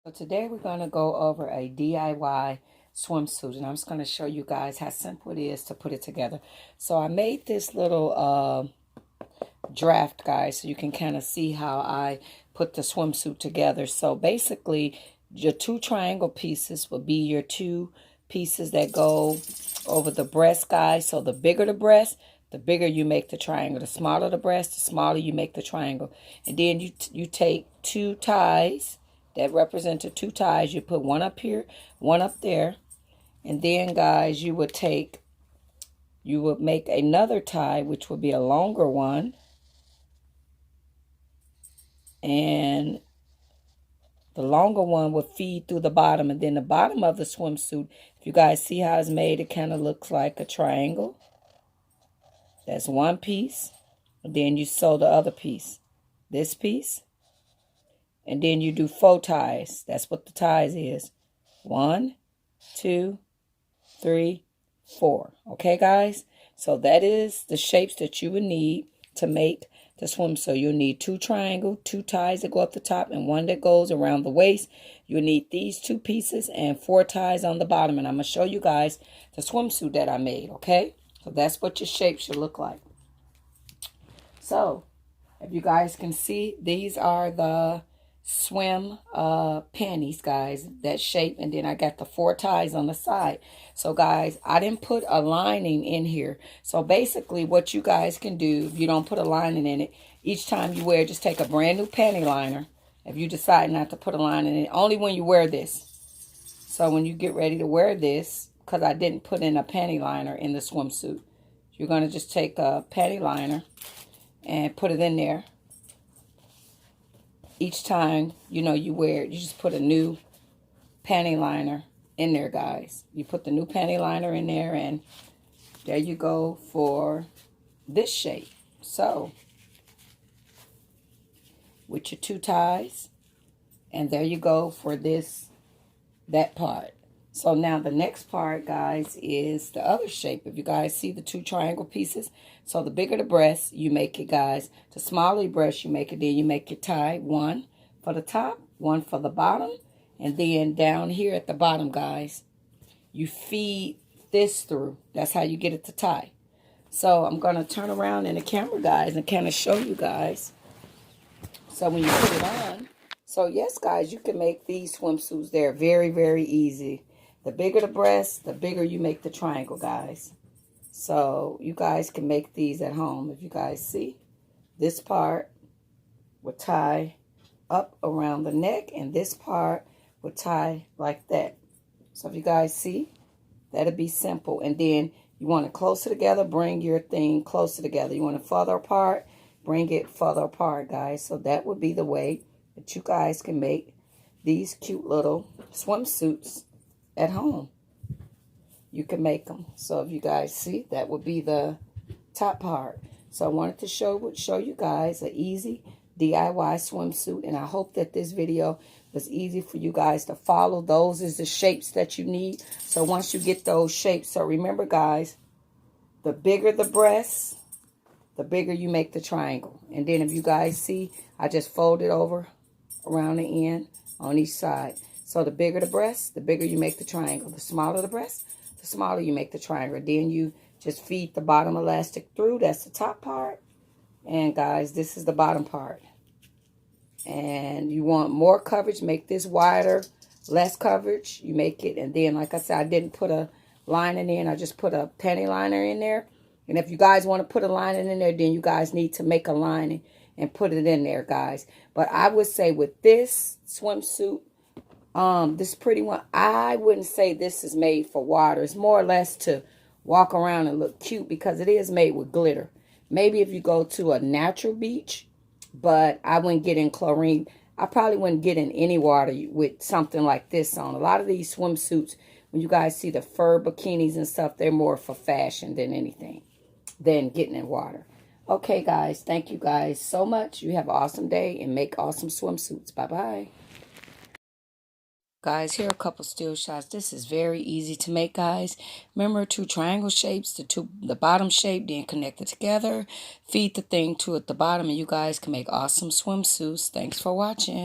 So today we're going to go over a DIY swimsuit, and I'm just going to show you guys how simple it is to put it together. So I made this little draft, guys, so you can kind of see how I put the swimsuit together. So basically, your two triangle pieces will be your two pieces that go over the breast, guys. So the bigger the breast, the bigger you make the triangle. The smaller the breast, the smaller you make the triangle. And then you take two ties that represent the two ties. You put one up here, one up there. And then, guys, you would make another tie, which would be a longer one. And the longer one will feed through the bottom. And then the bottom of the swimsuit, if you guys see how it's made, it kind of looks like a triangle. That's one piece. And then you sew the other piece. This piece. And then you do 4 ties. That's what the ties is. 1, 2, 3, 4. Okay, guys? So that is the shapes that you would need to make the swim. So you'll need 2 triangles, 2 ties that go up the top, and 1 that goes around the waist. You'll need these 2 pieces and 4 ties on the bottom. And I'm going to show you guys the swimsuit that I made, okay? So that's what your shape should look like. So, if you guys can see, these are the swim panties, guys, that shape. And then I got the 4 ties on the side. So guys, I didn't put a lining in here. So basically what you guys can do, if you don't put a lining in it, each time you wear, just take a brand new panty liner. If you decide not to put a line in it, only when you wear this. So when you get ready to wear this, because I didn't put in a panty liner in the swimsuit, you're going to just take a panty liner and put it in there. Each time, you wear it, you just put a new panty liner in there, guys. You put the new panty liner in there, and there you go for this shape. So, with your 2 ties, and there you go for that part. So now the next part, guys, is the other shape. If you guys see the 2 triangle pieces, so the bigger the breast, you make it, guys. The smaller the breast, you make it. Then you make your tie, 1 for the top, 1 for the bottom. And then down here at the bottom, guys, you feed this through. That's how you get it to tie. So I'm going to turn around in the camera, guys, and kind of show you guys. So when you put it on, so yes, guys, you can make these swimsuits. They're very, very easy. The bigger the breast, the bigger you make the triangle, guys. So you guys can make these at home. If you guys see, this part will tie up around the neck, and this part will tie like that. So if you guys see, that'll be simple. And then you want it closer together, bring your thing closer together. You want it further apart, bring it further apart, guys. So that would be the way that you guys can make these cute little swimsuits at home. You can make them. So if you guys see, that would be the top part. So I wanted to show you guys an easy DIY swimsuit, and I hope that this video was easy for you guys to follow. Those is the shapes that you need. So once you get those shapes, so remember, guys, the bigger the breast, the bigger you make the triangle. And then if you guys see, I just fold it over around the end on each side. So the bigger the breast, the bigger you make the triangle. The smaller the breast, the smaller you make the triangle. Then you just feed the bottom elastic through. That's the top part. And guys, this is the bottom part. And you want more coverage, make this wider. Less coverage, you make it. And then, like I said, I didn't put a lining in. I just put a panty liner in there. And if you guys want to put a lining in there, then you guys need to make a lining and put it in there, guys. But I would say with this swimsuit, this pretty one, I wouldn't say this is made for water. It's more or less to walk around and look cute, because it is made with glitter. Maybe if you go to a natural beach, but I wouldn't get in chlorine. I probably wouldn't get in any water with something like this on. A lot of these swimsuits, when you guys see the fur bikinis and stuff, they're more for fashion than anything, than getting in water. Okay, guys, thank you guys so much. You have an awesome day and make awesome swimsuits. Bye-bye. Guys, here are a couple still shots. This is very easy to make, guys. Remember, 2 triangle shapes, the bottom shape, then connect it together. Feed the thing to at the bottom, and you guys can make awesome swimsuits. Thanks for watching.